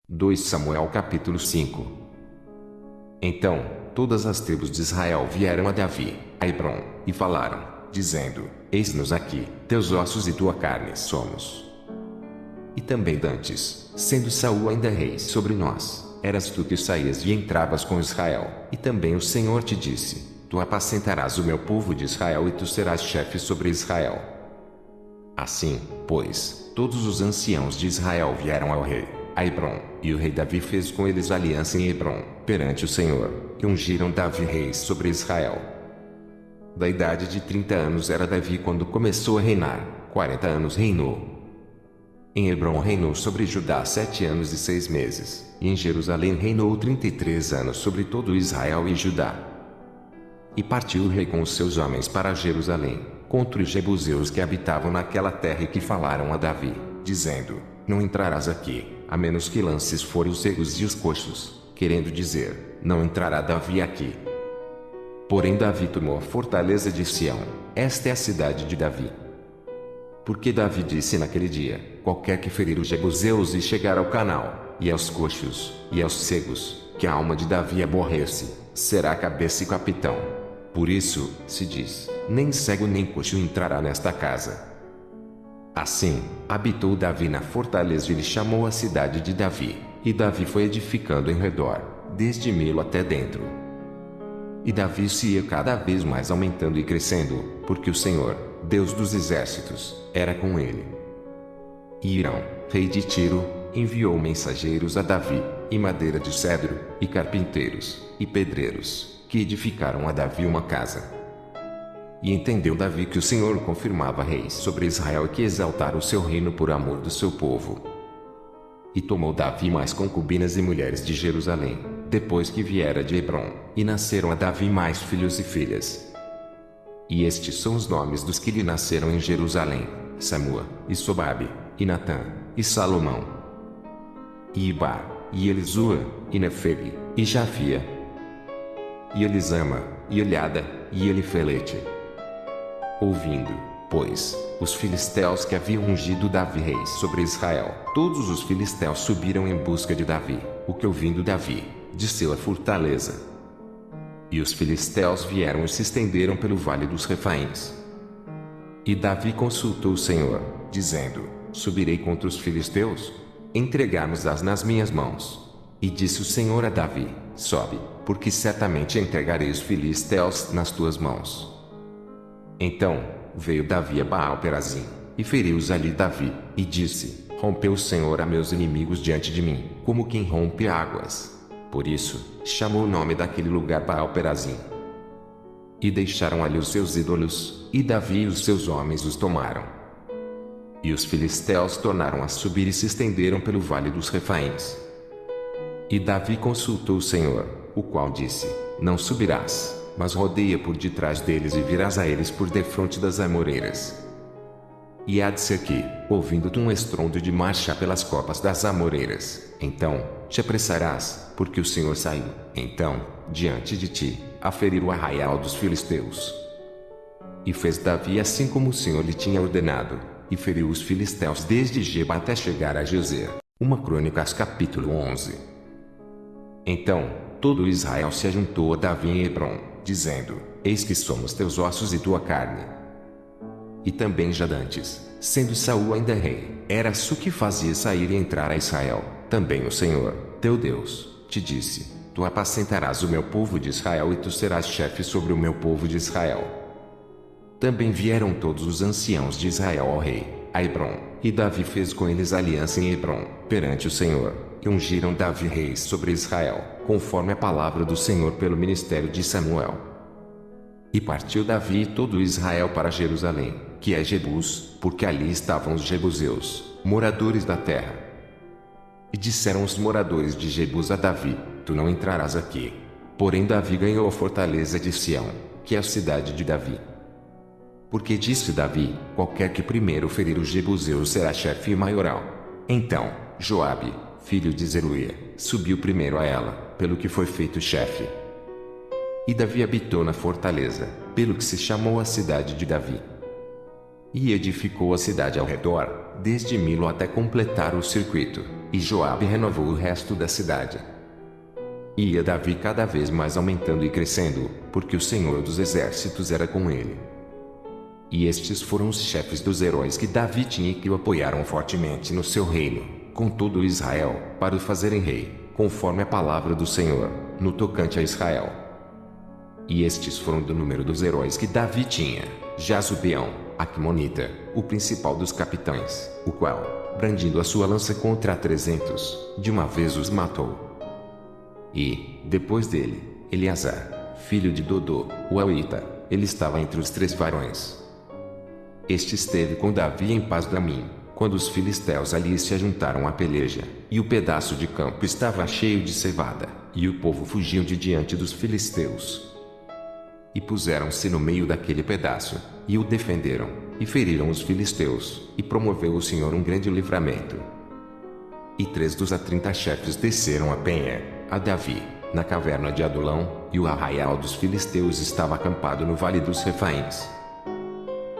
2 Samuel capítulo 5. Então, todas as tribos de Israel vieram a Davi, a Hebrom, e falaram, dizendo: Eis-nos aqui, teus ossos e tua carne somos. E também dantes, sendo Saul ainda rei sobre nós, eras tu que saías e entravas com Israel, e também o Senhor te disse: Tu apacentarás o meu povo de Israel e tu serás chefe sobre Israel. Assim, pois, todos os anciãos de Israel vieram ao rei, a Hebrom, e o rei Davi fez com eles aliança em Hebrom, perante o Senhor, e ungiram Davi rei sobre Israel. Da idade de 30 anos era Davi quando começou a reinar, 40 anos reinou. Em Hebrom reinou sobre Judá 7 anos e 6 meses, e em Jerusalém reinou 33 anos sobre todo Israel e Judá. E partiu o rei com os seus homens para Jerusalém, contra os jebuseus que habitavam naquela terra e que falaram a Davi, dizendo: Não entrarás aqui, a menos que lances fora os cegos e os coxos, querendo dizer: Não entrará Davi aqui. Porém Davi tomou a fortaleza de Sião, esta é a cidade de Davi. Porque Davi disse naquele dia: Qualquer que ferir os jebuseus e chegar ao canal, e aos coxos, e aos cegos, que a alma de Davi aborrece, será cabeça e capitão. Por isso, se diz: Nem cego nem coxo entrará nesta casa. Assim, habitou Davi na fortaleza e lhe chamou a cidade de Davi, e Davi foi edificando em redor, desde Milo até dentro. E Davi se ia cada vez mais aumentando e crescendo, porque o Senhor, Deus dos exércitos, era com ele. E Hirão, rei de Tiro, enviou mensageiros a Davi, e madeira de cedro, e carpinteiros, e pedreiros, que edificaram a Davi uma casa. E entendeu Davi que o Senhor confirmava reis sobre Israel e que exaltara o seu reino por amor do seu povo. E tomou Davi mais concubinas e mulheres de Jerusalém, depois que viera de Hebrom, e nasceram a Davi mais filhos e filhas. E estes são os nomes dos que lhe nasceram em Jerusalém: Samua, e Sobabe, e Natã, e Salomão, e Ibar, e Elisua, e Nefeg, e Jafia, e Elisama, e Eliada, e Elifelete. Ouvindo, pois, os filisteus que haviam ungido Davi rei sobre Israel, todos os filisteus subiram em busca de Davi, o que ouvindo Davi, desceu à fortaleza. E os filisteus vieram e se estenderam pelo vale dos Refaíns. E Davi consultou o Senhor, dizendo: Subirei contra os filisteus? Entregamos-as nas minhas mãos. E disse o Senhor a Davi: Sobe, porque certamente entregarei os filisteus nas tuas mãos. Então, veio Davi a Baal-Perazim, e feriu-os ali Davi, e disse: Rompeu o Senhor a meus inimigos diante de mim, como quem rompe águas. Por isso, chamou o nome daquele lugar Baal-Perazim. E deixaram ali os seus ídolos, e Davi e os seus homens os tomaram. E os filisteus tornaram a subir e se estenderam pelo vale dos Refaíns. E Davi consultou o Senhor, o qual disse: Não subirás, mas rodeia por detrás deles e virás a eles por defronte das amoreiras. E há de ser que, ouvindo-te um estrondo de marcha pelas copas das amoreiras, então, te apressarás, porque o Senhor saiu, então, diante de ti, a ferir o arraial dos filisteus. E fez Davi assim como o Senhor lhe tinha ordenado, e feriu os filisteus desde Geba até chegar a Gezer. 1 Crônicas capítulo 11. Então, todo Israel se ajuntou a Davi em Hebrom, dizendo: Eis que somos teus ossos e tua carne. E também já dantes, sendo Saul ainda rei, eras tu que fazia sair e entrar a Israel. Também o Senhor, teu Deus, te disse: Tu apacentarás o meu povo de Israel e tu serás chefe sobre o meu povo de Israel. Também vieram todos os anciãos de Israel ao rei, a Hebrom, e Davi fez com eles aliança em Hebrom, perante o Senhor, e ungiram Davi rei sobre Israel, conforme a palavra do Senhor pelo ministério de Samuel. E partiu Davi e todo Israel para Jerusalém, que é Jebus, porque ali estavam os jebuseus, moradores da terra. E disseram os moradores de Jebus a Davi: Tu não entrarás aqui. Porém Davi ganhou a fortaleza de Sião, que é a cidade de Davi. Porque disse Davi: Qualquer que primeiro ferir os jebuseus será chefe e maioral. Então, Joabe, filho de Zeruia, subiu primeiro a ela, pelo que foi feito chefe. E Davi habitou na fortaleza, pelo que se chamou a cidade de Davi. E edificou a cidade ao redor, desde Milo até completar o circuito, e Joabe renovou o resto da cidade. E ia Davi cada vez mais aumentando e crescendo, porque o Senhor dos Exércitos era com ele. E estes foram os chefes dos heróis que Davi tinha e que o apoiaram fortemente no seu reino, com todo Israel, para o fazerem rei, conforme a palavra do Senhor, no tocante a Israel. E estes foram do número dos heróis que Davi tinha: Jazubeão, Aqumonita, o principal dos capitães, o qual, brandindo a sua lança contra 300, de uma vez os matou. E, depois dele, Eleazar, filho de Dodô, o Elita, ele estava entre os 3 varões. Este esteve com Davi em Pas-damim, quando os filisteus ali se ajuntaram à peleja, e o pedaço de campo estava cheio de cevada, e o povo fugiu de diante dos filisteus. E puseram-se no meio daquele pedaço, e o defenderam, e feriram os filisteus, e promoveu o Senhor um grande livramento. E 3 dos 30 chefes desceram a penha, a Davi, na caverna de Adulão, e o arraial dos filisteus estava acampado no vale dos Refaíns.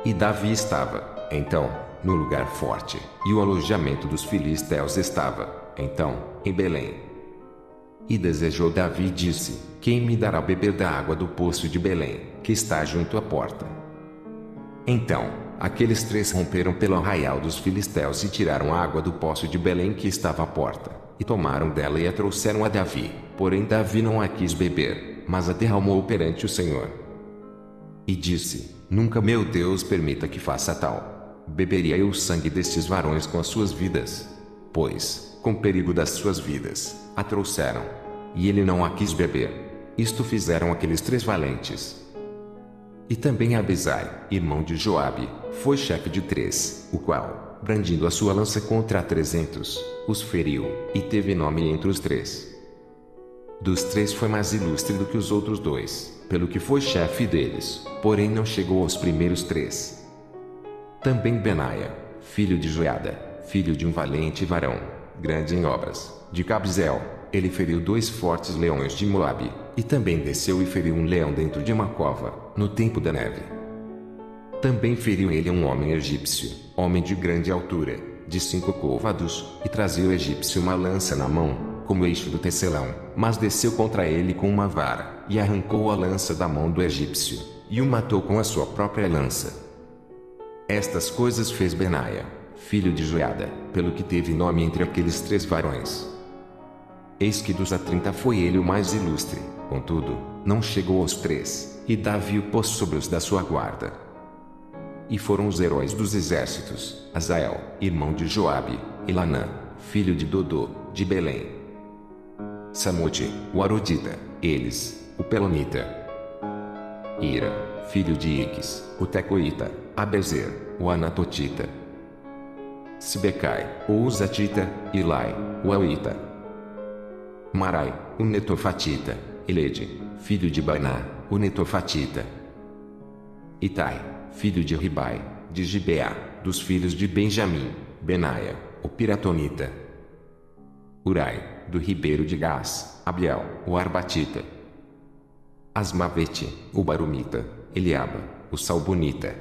E Davi estava, então, no lugar forte, e o alojamento dos filisteus estava, então, em Belém. E desejou Davi e disse: quem me dará beber da água do poço de Belém, que está junto à porta? Então, aqueles 3 romperam pelo arraial dos filisteus e tiraram a água do poço de Belém que estava à porta, e tomaram dela e a trouxeram a Davi, porém Davi não a quis beber, mas a derramou perante o Senhor. E disse: nunca meu Deus permita que faça tal. Beberia eu o sangue destes varões com as suas vidas? Pois, com perigo das suas vidas, a trouxeram. E ele não a quis beber. Isto fizeram aqueles 3 valentes. E também Abisai, irmão de Joabe, foi chefe de 3, o qual, brandindo a sua lança contra 300, os feriu, e teve nome entre os 3. Dos 3 foi mais ilustre do que os outros 2, pelo que foi chefe deles, porém não chegou aos primeiros 3. Também Benaia, filho de Joiada, filho de um valente varão, grande em obras, de Cabzeel, ele feriu 2 fortes leões de Moabe, e também desceu e feriu um leão dentro de uma cova, no tempo da neve. Também feriu ele um homem egípcio, homem de grande altura, de 5 côvados, e trazia o egípcio uma lança na mão, como eixo do tecelão, mas desceu contra ele com uma vara, e arrancou a lança da mão do egípcio, e o matou com a sua própria lança. Estas coisas fez Benaia, filho de Joiada, pelo que teve nome entre aqueles 3 varões. Eis que dos 30 foi ele o mais ilustre, contudo, não chegou aos 3, e Davi o pôs sobre os da sua guarda. E foram os heróis dos exércitos: Azael, irmão de Joabe, Elanã, filho de Dodô, de Belém, Samute, o Arodita, Eles, o Pelonita, Ira, filho de Iques, o Tecoíta, Abezer, o Anatotita, Sibecai, o Uzatita, Ilai, o Elita, Marai, o Netofatita, Elede, filho de Baná, o Netofatita, Itai, filho de Ribai, de Gibeá, dos filhos de Benjamim, Benaia, o Piratonita, Urai, do ribeiro de Gás, Abiel, o Arbatita, Asmavete, o Barumita, Eliaba, o Salbonita,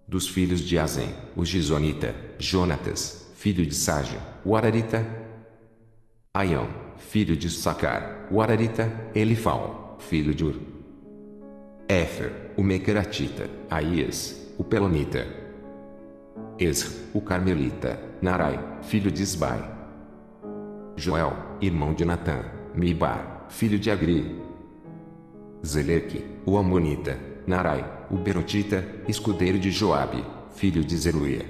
dos filhos de Azem, o Gizonita, Jonatas, filho de Ságio, o Ararita, Aião, filho de Sacar, o Ararita, Elifal, filho de Ur, Éfer, o Mequeratita, Aías, o Pelonita, Esr, o Carmelita, Narai, filho de Isbai, Joel, irmão de Natã, Mibar, filho de Agri, Zeleque, o Amonita, Narai, o Berotita, escudeiro de Joabe, filho de Zeruia,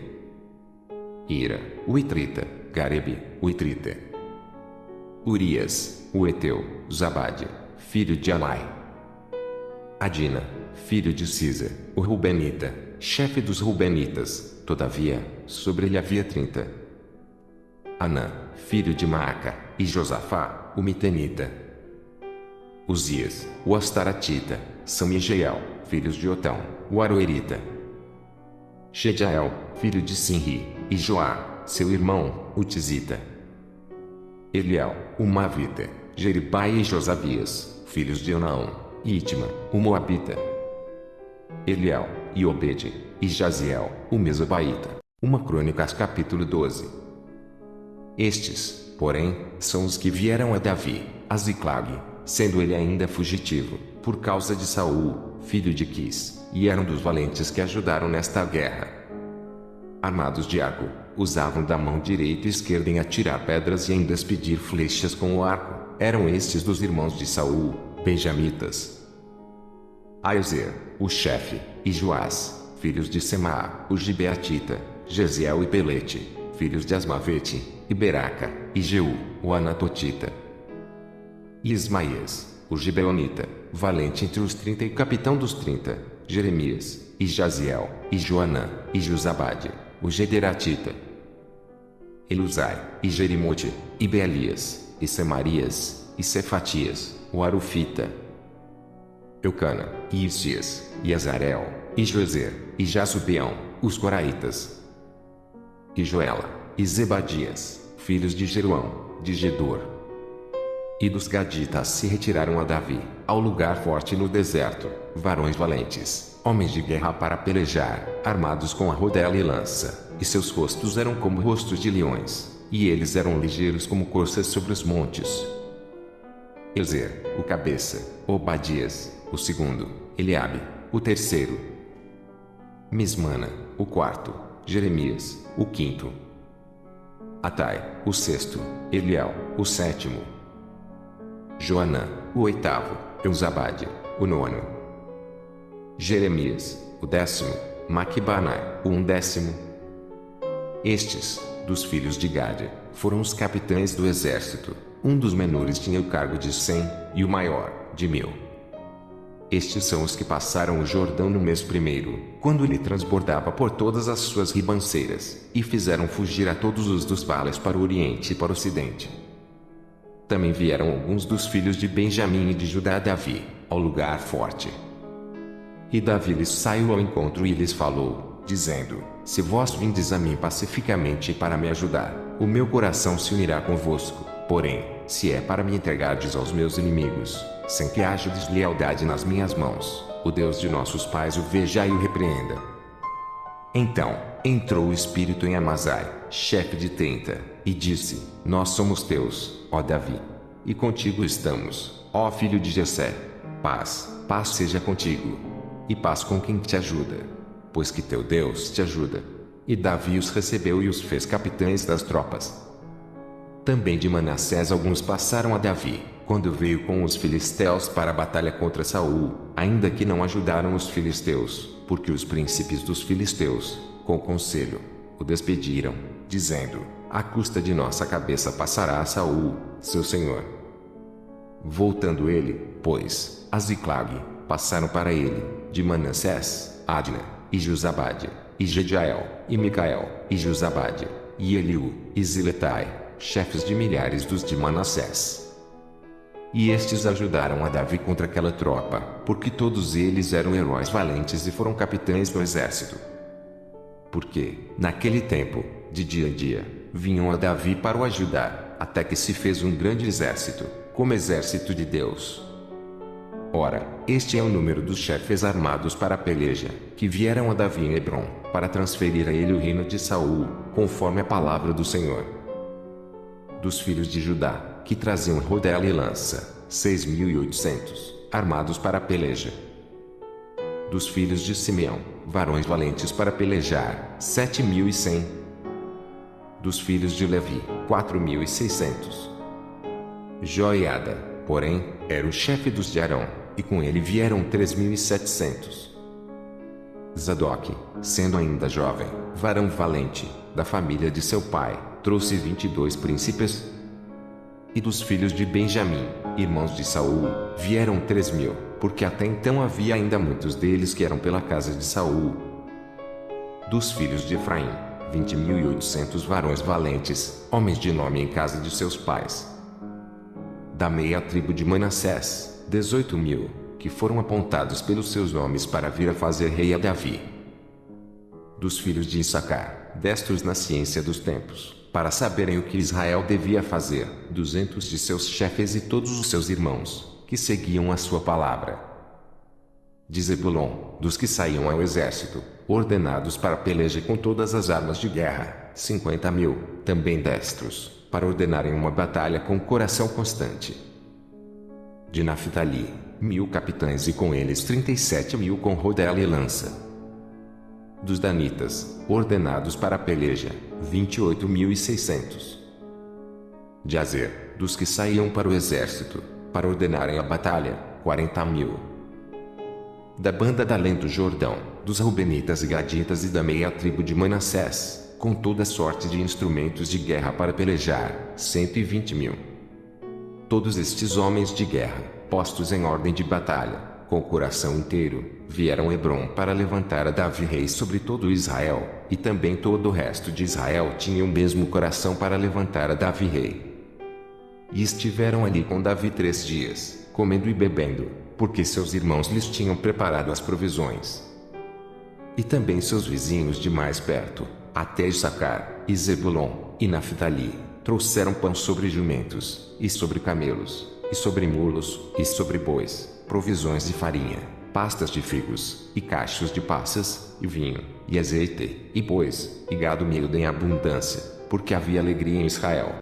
Ira, o Itrita, Garebe, o Itrita, Urias, o Eteu, Zabade, filho de Alai, Adina, filho de Cisa, o Rubenita, chefe dos Rubenitas, todavia, sobre ele havia 30. Anã, filho de Maaca, e Josafá, o Mitenita, Uzias, o Astaratita, São e Jeiel, filhos de Otão, o Aroerita, Shejael, filho de Sinri, e Joá, seu irmão, o Tizita, Eliel, o Mavita, Jeribai e Josavias, filhos de Onaão, e Itma, o Moabita, Eliel, e Obede, e Jaziel, o Mesobaíta. Uma Crônicas capítulo 12. Estes, porém, são os que vieram a Davi, a Ziclag, sendo ele ainda fugitivo, por causa de Saul, filho de Quis, e eram dos valentes que ajudaram nesta guerra. Armados de arco, usavam da mão direita e esquerda em atirar pedras e em despedir flechas com o arco. Eram estes dos irmãos de Saul, benjamitas. Aiezer, o chefe, e Joás, filhos de Semaá, o gibeatita, Jeziel e Pelete, filhos de Asmavete, e Beraca, e Jeú, o anatotita. E Ismaías, o gibeonita, valente entre os 30 e capitão dos 30, Jeremias, e Jaziel, e Joanã, e Josabade, o gederatita. Elusai, e Jerimote, e Bealias, e Semarias, e Cefatias, o arufita. Eucana, e Isias, e Azarel, e Joezer, e Jasubeão, os coraitas. E Joela, e Zebadias, filhos de Jeruão, de Gedor. E dos gaditas se retiraram a Davi, ao lugar forte no deserto, varões valentes, homens de guerra para pelejar, armados com a rodela e lança, e seus rostos eram como rostos de leões, e eles eram ligeiros como corças sobre os montes. Ezer, o cabeça, Obadias, o segundo, Eliabe, o terceiro, Mismana, o quarto, Jeremias, o quinto, Atai, o sexto, Eliel, o sétimo, Joanã, o oitavo, Eusabade, o nono, Jeremias, o décimo, Maquibanai, o undécimo. Estes, dos filhos de Gade, foram os capitães do exército. Um dos menores tinha o cargo de 100, e o maior, de 1000. Estes são os que passaram o Jordão no mês primeiro, quando ele transbordava por todas as suas ribanceiras, e fizeram fugir a todos os dos vales para o oriente e para o ocidente. Também vieram alguns dos filhos de Benjamim e de Judá a Davi, ao lugar forte. E Davi lhes saiu ao encontro e lhes falou, dizendo: Se vós vindes a mim pacificamente para me ajudar, o meu coração se unirá convosco. Porém, se é para me entregardes aos meus inimigos, sem que haja deslealdade nas minhas mãos, o Deus de nossos pais o veja e o repreenda. Então, entrou o Espírito em Amazai, chefe de 30, e disse: Nós somos teus, ó Davi. E contigo estamos, ó filho de Jessé. Paz, paz seja contigo. E paz com quem te ajuda. Pois que teu Deus te ajuda. E Davi os recebeu e os fez capitães das tropas. Também de Manassés alguns passaram a Davi, quando veio com os filisteus para a batalha contra Saul, ainda que não ajudaram os filisteus, porque os príncipes dos filisteus, com conselho, o despediram, dizendo: À custa de nossa cabeça passará a Saul, seu senhor. Voltando ele, pois, a Ziclag, passaram para ele, de Manassés, Adna, e Josabade, e Jediael, e Micael, e Josabade, e Eliú, e Ziletai, chefes de milhares dos de Manassés. E estes ajudaram a Davi contra aquela tropa, porque todos eles eram heróis valentes e foram capitães do exército. Porque, naquele tempo, de dia em dia, vinham a Davi para o ajudar, até que se fez um grande exército, como exército de Deus. Ora, este é o número dos chefes armados para a peleja, que vieram a Davi em Hebrom, para transferir a ele o reino de Saul, conforme a palavra do Senhor. Dos filhos de Judá, que traziam rodela e lança, 6.800, armados para a peleja. Dos filhos de Simeão, varões valentes para pelejar, 7.100. Dos filhos de Levi, 4.600. Joiada, porém, era o chefe dos de Arão, e com ele vieram 3.700. Zadok, sendo ainda jovem, varão valente, da família de seu pai, trouxe 22 príncipes. E dos filhos de Benjamim, irmãos de Saul, vieram 3.000, porque até então havia ainda muitos deles que eram pela casa de Saul. Dos filhos de Efraim, 20.800 varões valentes, homens de nome em casa de seus pais. Da meia tribo de Manassés, 18.000, que foram apontados pelos seus nomes para vir a fazer rei a Davi. Dos filhos de Issacar, destros na ciência dos tempos, para saberem o que Israel devia fazer, 200 de seus chefes e todos os seus irmãos, que seguiam a sua palavra. De Zebulon, dos que saíam ao exército, ordenados para a peleja com todas as armas de guerra, 50.000, também destros. para ordenarem uma batalha com coração constante. De Naftali, 1000 capitães e com eles 37.000 com rodela e lança. Dos danitas, ordenados para a peleja, 28.600. De Azer, dos que saíam para o exército, para ordenarem a batalha, 40.000. Da banda da além do Jordão, dos Rubenitas e Gaditas e da meia tribo de Manassés, com toda sorte de instrumentos de guerra para pelejar, 120.000. Todos estes homens de guerra, postos em ordem de batalha, com o coração inteiro, vieram a Hebrom para levantar a Davi rei sobre todo Israel, e também todo o resto de Israel tinha o mesmo coração para levantar a Davi rei. E estiveram ali com Davi 3 dias, comendo e bebendo, porque seus irmãos lhes tinham preparado as provisões. E também seus vizinhos de mais perto, até Issacar, e Zebulon, e Naftali, trouxeram pão sobre jumentos, e sobre camelos, e sobre mulos, e sobre bois, provisões de farinha, pastas de figos, e cachos de passas, e vinho, e azeite, e bois, e gado miúdo em abundância, porque havia alegria em Israel.